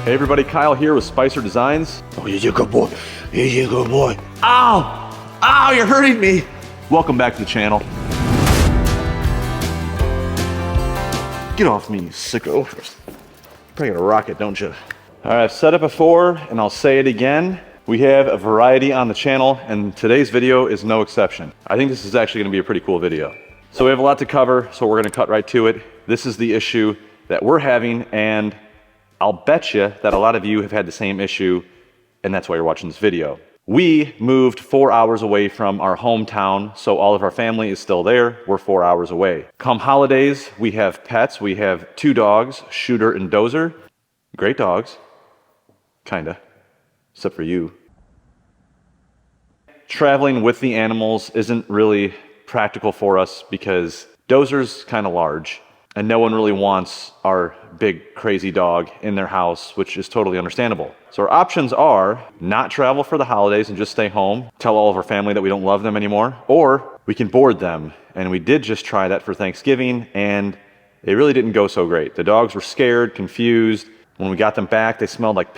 Hey everybody, Kyle here with Spicer Designs. Oh, you're a good boy. You're a good boy. Ow! Ow, you're hurting me! Welcome back to the channel. Get off me, you sicko. Probably got a rocket, don't you? All right, I've said it before and I'll say it again. We have a variety on the channel and today's video is no exception. I think this is actually gonna be a pretty cool video. So we have a lot to cover, so we're gonna cut right to it. This is the issue that we're having, and I'll bet you that a lot of you have had the same issue, and that's why you're watching this video. We moved 4 hours away from our hometown, so all of our family is still there. We're 4 hours away. Come holidays, we have pets. We have 2 dogs, Shooter and Dozer. Great dogs, kinda, except for you. Traveling with the animals isn't really practical for us because Dozer's kind of large, and no one really wants our big crazy dog in their house, which is totally understandable. So our options are not travel for the holidays and just stay home, tell all of our family that we don't love them anymore, or we can board them. And we did just try that for Thanksgiving, and it really didn't go so great. The dogs were scared, confused. When we got them back, they smelled like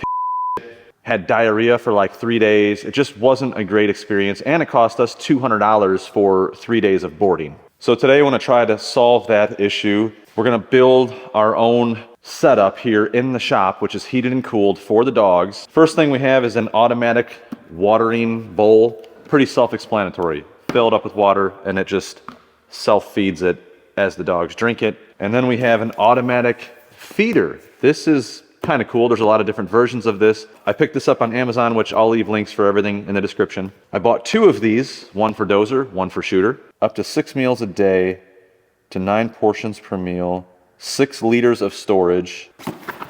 had diarrhea for like 3 days. It just wasn't a great experience, and it cost us $200 for 3 days of boarding. So today I want to try to solve that issue. We're going to build our own setup here in the shop, which is heated and cooled for the dogs. First thing we have is an automatic watering bowl. Pretty self-explanatory. Fill it up with water and it just self-feeds it as the dogs drink it. And then we have an automatic feeder. This is kind of cool. There's a lot of different versions of this. I picked this up on Amazon, which I'll leave links for everything in the description. I bought 2 of these, one for Dozer, one for Shooter. Up to 6 meals a day to 9 portions per meal, 6 liters of storage.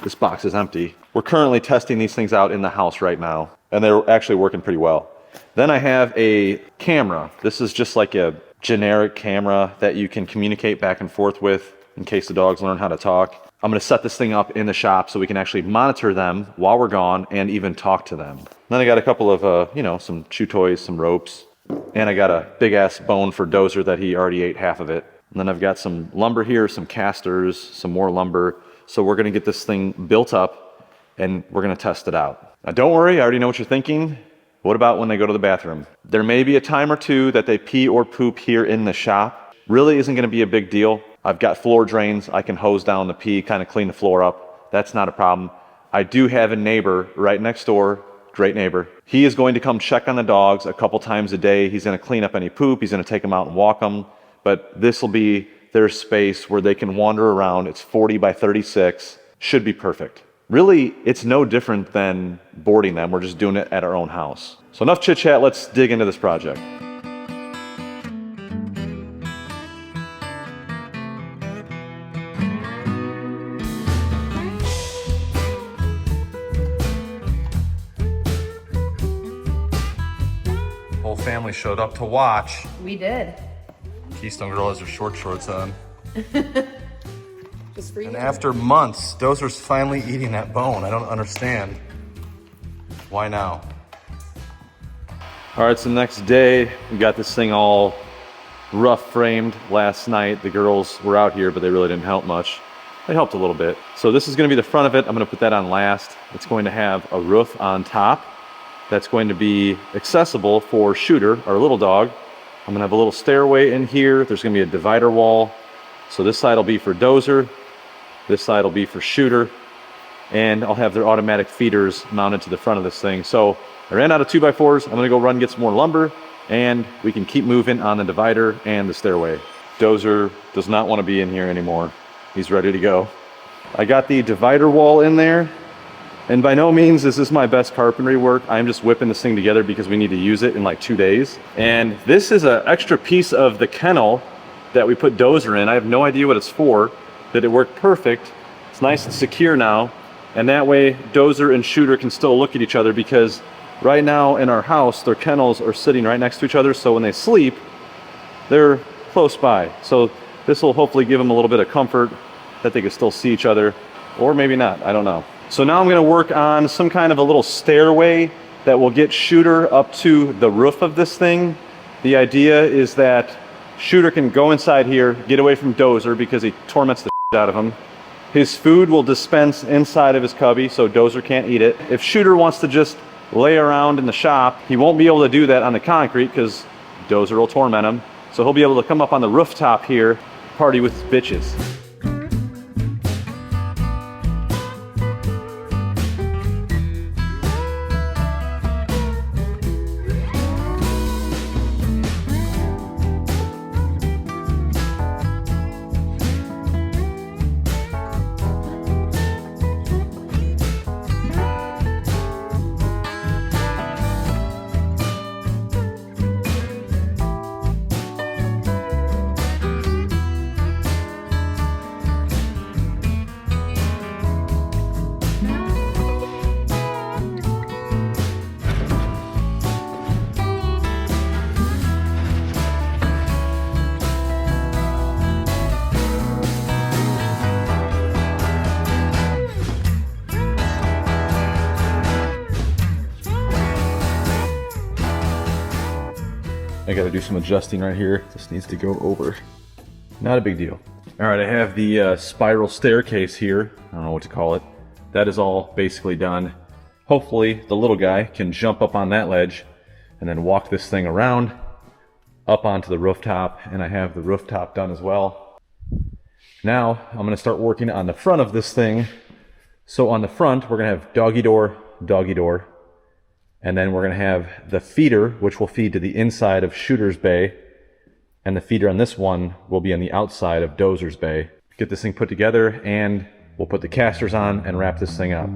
This box is empty. We're currently testing these things out in the house right now, and they're actually working pretty well. Then I have a camera. This is just like a generic camera that you can communicate back and forth with in case the dogs learn how to talk. I'm gonna set this thing up in the shop so we can actually monitor them while we're gone and even talk to them. Then I got a couple of, some chew toys, some ropes, and I got a big ass bone for Dozer that he already ate half of it. And then I've got some lumber here, some casters, some more lumber. So we're gonna get this thing built up and we're gonna test it out. Now don't worry, I already know what you're thinking. What about when they go to the bathroom? There may be a time or two that they pee or poop here in the shop. Really isn't gonna be a big deal. I've got floor drains. I can hose down the pee, kind of clean the floor up. That's not a problem. I do have a neighbor right next door, great neighbor. He is going to come check on the dogs a couple times a day. He's gonna clean up any poop. He's gonna take them out and walk them. But this will be their space where they can wander around. It's 40 by 36, should be perfect. Really, it's no different than boarding them. We're just doing it at our own house. So enough chit chat, let's dig into this project. Whole family showed up to watch. We did. Keystone Girl has her short shorts on. Just for you. And after months, Dozer's finally eating that bone. I don't understand. Why now? All right, so the next day, we got this thing all rough framed last night. The girls were out here, but they really didn't help much. They helped a little bit. So this is gonna be the front of it. I'm gonna put that on last. It's going to have a roof on top that's going to be accessible for Shooter, our little dog. I'm gonna have a little stairway in here. There's gonna be a divider wall. So this side will be for Dozer, this side will be for Shooter, and I'll have their automatic feeders mounted to the front of this thing. So I ran out of 2x4s. I'm gonna go run and get some more lumber, and we can keep moving on the divider and the stairway. Dozer does not wanna be in here anymore. He's ready to go. I got the divider wall in there. And by no means is this my best carpentry work. I'm just whipping this thing together because we need to use it in like 2 days. And this is an extra piece of the kennel that we put Dozer in. I have no idea what it's for, that it worked perfect. It's nice and secure now. And that way Dozer and Shooter can still look at each other, because right now in our house, their kennels are sitting right next to each other. So when they sleep, they're close by. So this will hopefully give them a little bit of comfort that they can still see each other, or maybe not, I don't know. So now I'm gonna work on some kind of a little stairway that will get Shooter up to the roof of this thing. The idea is that Shooter can go inside here, get away from Dozer because he torments the out of him. His food will dispense inside of his cubby, so Dozer can't eat it. If Shooter wants to just lay around in the shop, he won't be able to do that on the concrete because Dozer will torment him. So he'll be able to come up on the rooftop here, party with his bitches. I gotta do some adjusting right here. This needs to go over. Not a big deal. All right, I have the spiral staircase here. I don't know what to call it. That is all basically done. Hopefully the little guy can jump up on that ledge and then walk this thing around up onto the rooftop, and I have the rooftop done as well. Now I'm gonna start working on the front of this thing. So on the front, we're gonna have doggy door, and then we're gonna have the feeder, which will feed to the inside of Shooter's bay, and the feeder on this one will be on the outside of Dozer's bay. Get this thing put together, and we'll put the casters on and wrap this thing up.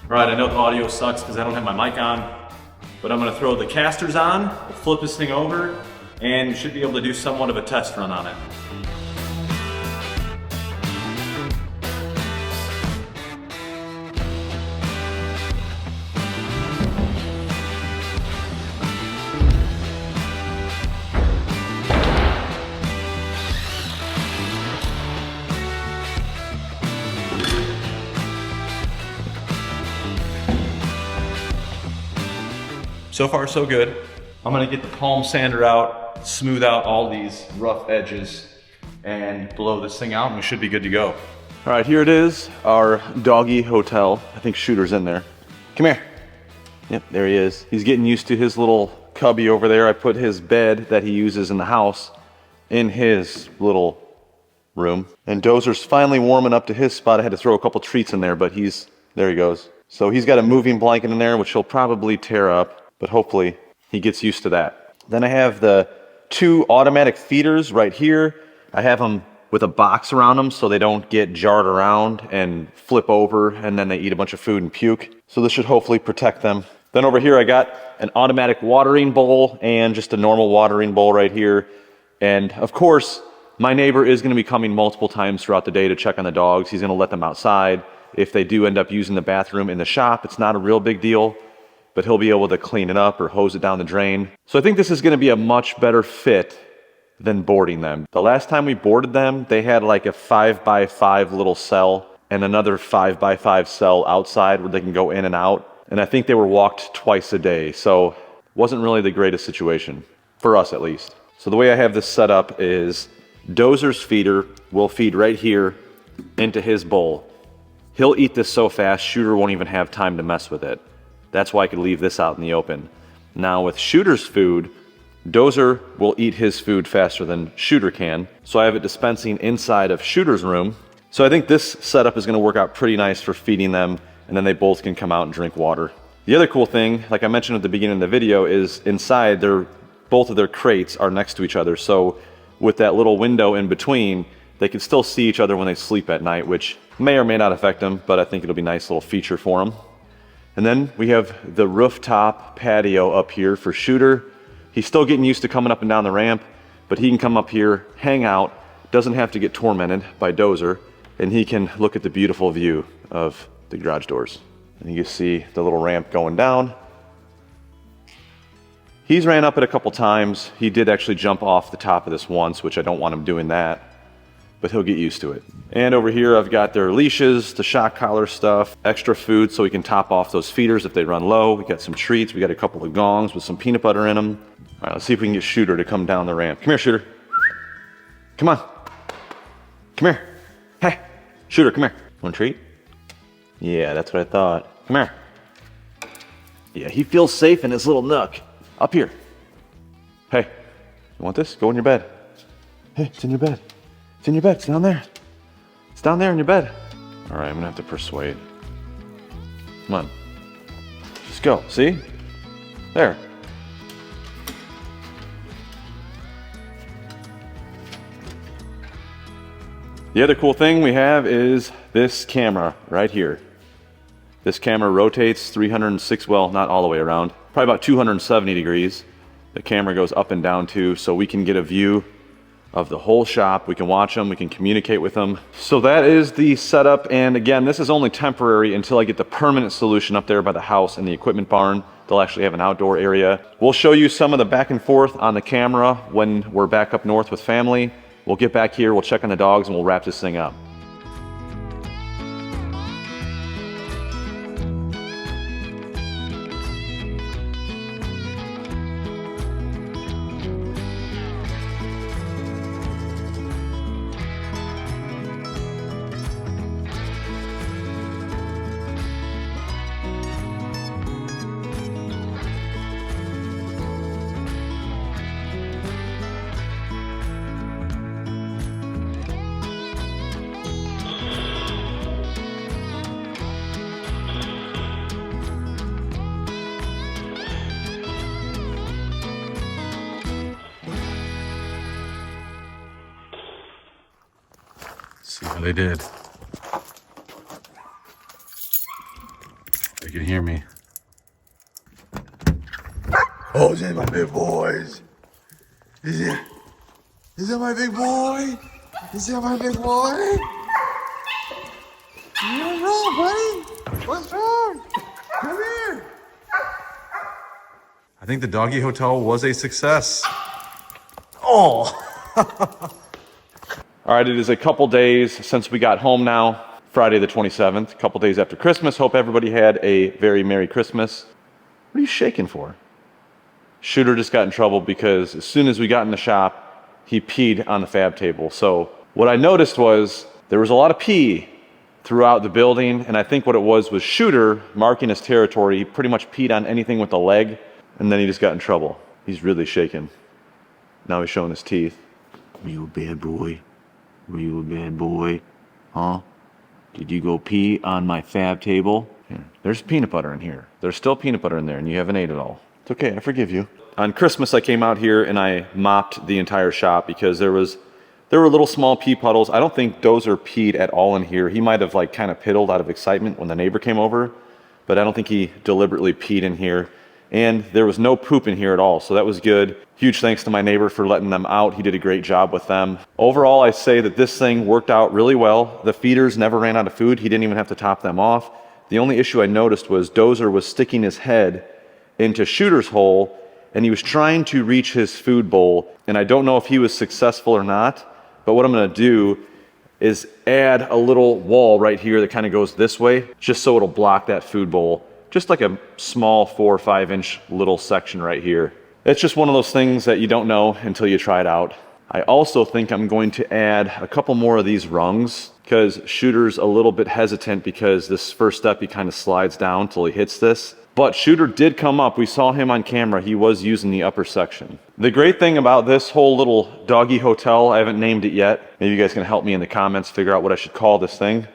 Alright, I know the audio sucks because I don't have my mic on, but I'm going to throw the casters on, flip this thing over, and you should be able to do somewhat of a test run on it. So far, so good. I'm gonna get the palm sander out, smooth out all these rough edges, and blow this thing out, and we should be good to go. All right, here it is, our doggy hotel. I think Shooter's in there. Come here. Yep, there he is. He's getting used to his little cubby over there. I put his bed that he uses in the house in his little room. And Dozer's finally warming up to his spot. I had to throw a couple treats in there, but there he goes. So he's got a moving blanket in there, which he'll probably tear up, but hopefully he gets used to that. Then I have the 2 automatic feeders right here. I have them with a box around them so they don't get jarred around and flip over and then they eat a bunch of food and puke. So this should hopefully protect them. Then over here I got an automatic watering bowl and just a normal watering bowl right here. And of course, my neighbor is gonna be coming multiple times throughout the day to check on the dogs. He's gonna let them outside. If they do end up using the bathroom in the shop, it's not a real big deal, but he'll be able to clean it up or hose it down the drain. So I think this is gonna be a much better fit than boarding them. The last time we boarded them, they had like a 5x5 little cell and another 5x5 cell outside where they can go in and out. And I think they were walked twice a day. So it wasn't really the greatest situation, for us at least. So the way I have this set up is Dozer's feeder will feed right here into his bowl. He'll eat this so fast, Shooter won't even have time to mess with it. That's why I could leave this out in the open. Now with Shooter's food, Dozer will eat his food faster than Shooter can. So I have it dispensing inside of Shooter's room. So I think this setup is gonna work out pretty nice for feeding them, and then they both can come out and drink water. The other cool thing, like I mentioned at the beginning of the video, is inside both of their crates are next to each other. So with that little window in between, they can still see each other when they sleep at night, which may or may not affect them, but I think it'll be a nice little feature for them. And then we have the rooftop patio up here for Shooter. He's still getting used to coming up and down the ramp, but he can come up here, hang out, doesn't have to get tormented by Dozer, and he can look at the beautiful view of the garage doors. And you can see the little ramp going down. He's ran up it a couple times. He did actually jump off the top of this once, which I don't want him doing that, but he'll get used to it. And over here I've got their leashes, the shock collar stuff, extra food so we can top off those feeders if they run low. We got some treats, we got a couple of gongs with some peanut butter in them. All right, let's see if we can get Shooter to come down the ramp. Come here, Shooter. Come on. Come here. Hey, Shooter, come here. Want a treat? Yeah, that's what I thought. Come here. Yeah, he feels safe in his little nook. Up here. Hey, you want this? Go in your bed. Hey, it's in your bed. It's in your bed. It's down there. It's down there in your bed. All right, I'm gonna have to persuade. Come on. Just go. See? There. The other cool thing we have is this camera right here. This camera rotates 306, well, not all the way around, probably about 270 degrees. The camera goes up and down too, so we can get a view of the whole shop. We can watch them, we can communicate with them. So that is the setup, and again, this is only temporary until I get the permanent solution up there by the house and the equipment barn. They'll actually have an outdoor area. We'll show you some of the back and forth on the camera when we're back up north with family. We'll get back here, we'll check on the dogs, and we'll wrap this thing up. See how they did. They can hear me. Oh, is that my big boys? Is that my big boy? Is that my big boy? What's wrong, buddy? What's wrong? Come here. I think the doggy hotel was a success. Oh. All right, it is a couple days since we got home now, Friday the 27th, a couple days after Christmas. Hope everybody had a very Merry Christmas. What are you shaking for? Shooter just got in trouble because as soon as we got in the shop, he peed on the fab table. So what I noticed was there was a lot of pee throughout the building, and I think what it was Shooter marking his territory. He pretty much peed on anything with a leg, and then he just got in trouble. He's really shaking. Now he's showing his teeth. Were you a bad boy? Were you a bad boy? Huh? Did you go pee on my fab table? Here. There's peanut butter in here. There's still peanut butter in there, and you haven't ate it all. It's okay, I forgive you. On Christmas, I came out here and I mopped the entire shop because there were little small pee puddles. I don't think Dozer peed at all in here. He might have like kind of piddled out of excitement when the neighbor came over, but I don't think he deliberately peed in here. And there was no poop in here at all, so that was good. Huge thanks to my neighbor for letting them out. He did a great job with them. Overall, I say that this thing worked out really well. The feeders never ran out of food. He didn't even have to top them off. The only issue I noticed was Dozer was sticking his head into Shooter's hole, and he was trying to reach his food bowl, and I don't know if he was successful or not, but what I'm gonna do is add a little wall right here that kind of goes this way, just so it'll block that food bowl. Just like a small 4 or 5 inch little section right here. It's just one of those things that you don't know until you try it out. I also think I'm going to add a couple more of these rungs because Shooter's a little bit hesitant because this first step he kind of slides down till he hits this. But Shooter did come up. We saw him on camera. He was using the upper section. The great thing about this whole little doggy hotel, I haven't named it yet. Maybe you guys can help me in the comments figure out what I should call this thing.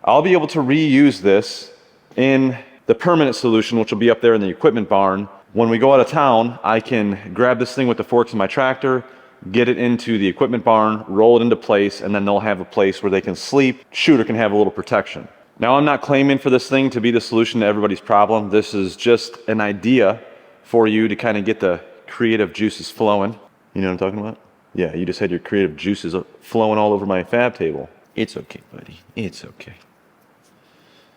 I'll be able to reuse this in the permanent solution, which will be up there in the equipment barn. When we go out of town, I can grab this thing with the forks in my tractor, get it into the equipment barn, roll it into place, and then they'll have a place where they can sleep. Shooter can have a little protection. Now, I'm not claiming for this thing to be the solution to everybody's problem. This is just an idea for you to kind of get the creative juices flowing. You know what I'm talking about? Yeah, you just had your creative juices flowing all over my fab table. It's okay, buddy. It's okay.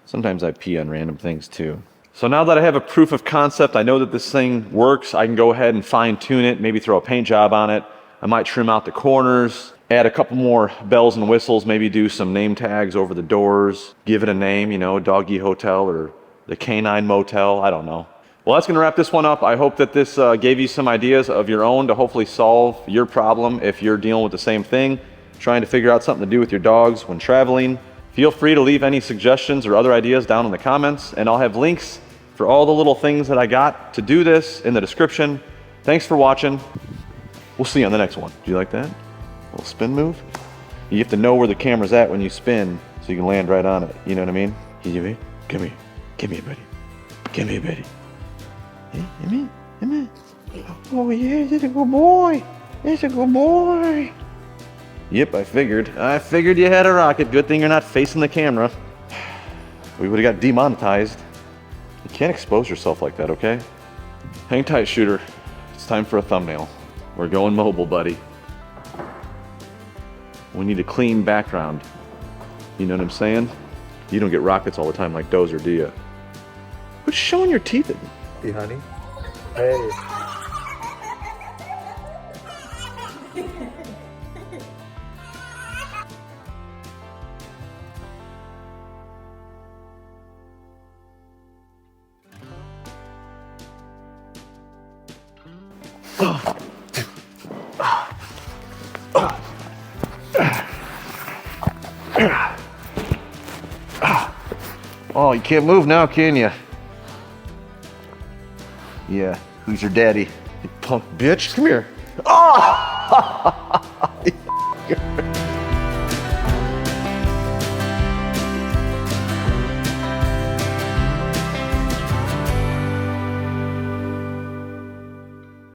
Sometimes I pee on random things too. So now that I have a proof of concept, I know that this thing works, I can go ahead and fine tune it, maybe throw a paint job on it. I might trim out the corners, add a couple more bells and whistles, maybe do some name tags over the doors, give it a name, you know, Doggy Hotel or the Canine Motel, I don't know. Well, that's gonna wrap this one up. I hope that this gave you some ideas of your own to hopefully solve your problem if you're dealing with the same thing, trying to figure out something to do with your dogs when traveling. Feel free to leave any suggestions or other ideas down in the comments, and I'll have links for all the little things that I got to do this in the description. Thanks for watching. We'll see you on the next one. Do you like that? A little spin move? You have to know where the camera's at when you spin so you can land right on it. You know what I mean? Come here. Come here. Come here, buddy. Come here, buddy. Yeah, come here. Come here. Oh, yeah, that's a good boy. That's a good boy. Yep, I figured. I figured you had a rocket. Good thing you're not facing the camera. We would have got demonetized. You can't expose yourself like that, okay? Hang tight, Shooter. It's time for a thumbnail. We're going mobile, buddy. We need a clean background. You know what I'm saying? You don't get rockets all the time like Dozer, do you? Quit showing your teeth at me. Hey, honey. Hey. Oh, you can't move now, can you? Yeah, who's your daddy? You punk bitch, come here. Oh!